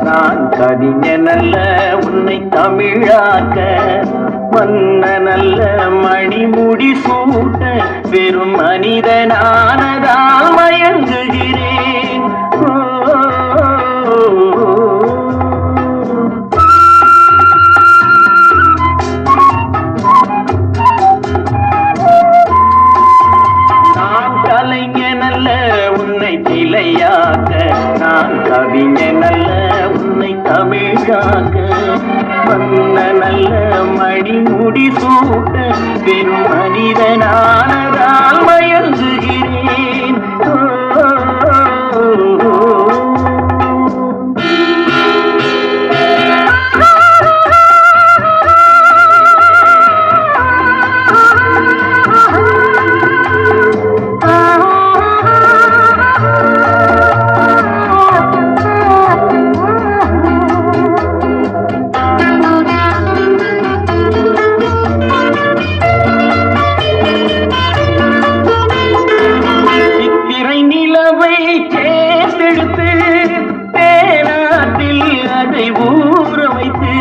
நான் கவிஞனல்ல உன்னை தமிழாக்க மன்ன நல்ல மணிமுடி சூட்ட வெறும் மனிதனானதால் மயங்குகிறேன். நான் கலைஞனல்ல உன்னை கிளையாக்க நான் கவிஞனல்ல உன்னை தமிழாக்க மன்ன நல்ல மணிமுடி சூட்ட வெறும் மனிதனானதால் மயங்குகிறேன். தேர்ந்தெடுத்து தேனாட்டில் அதை ஊற வைத்து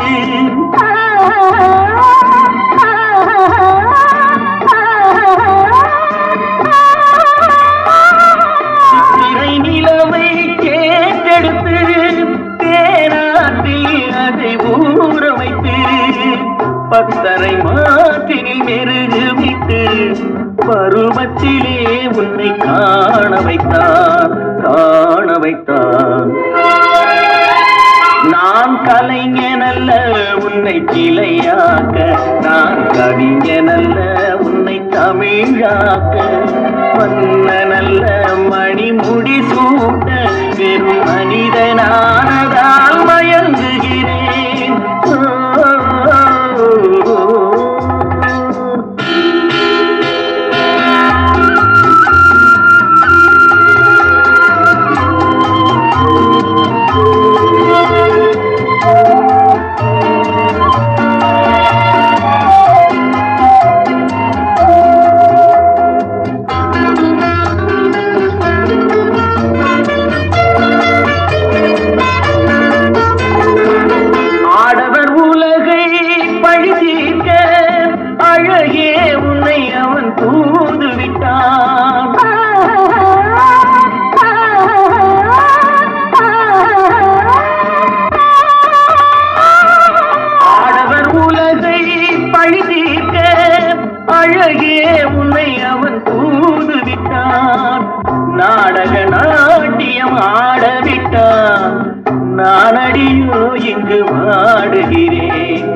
சித்திரை நிலவை தேர்ந்தெடுத்து தேனாட்டில் அதை ஊற வைத்து பத்தரை மாற்றினில் மெருகு விட்டு பருவத்திலே உன்னை காண வைத்தான். நான் கலைஞனல்ல உன்னை கிளையாக்க நான் கவிஞனல்ல உன்னை தமிழாக்க மன்ன நல்ல மணிமுடி சூட்ட வெறும் மனிதனானதால் மயங்குகிறேன். அழகே உன்னை அவன் தூது விட்டான். ஆடவர் உலகை பழிதீர்க்க அழகே உன்னை அவன் தூது விட்டான். நாடக நாட்டியம் ஆடவிட்டான். நானடியோ இங்கு பாடுகிறேன்.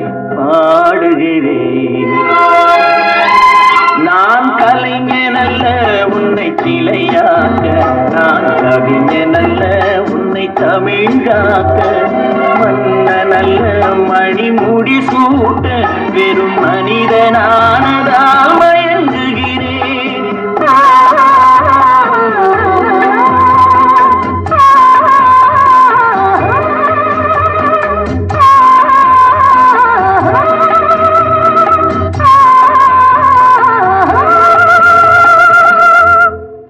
நான் கலைஞனல்ல உன்னை கிளையாக்க நான் கவிஞனல்ல உன்னை தமிழாக்க மன்ன நல்ல மணிமுடி சூட்ட வெறும் மனிதனானதா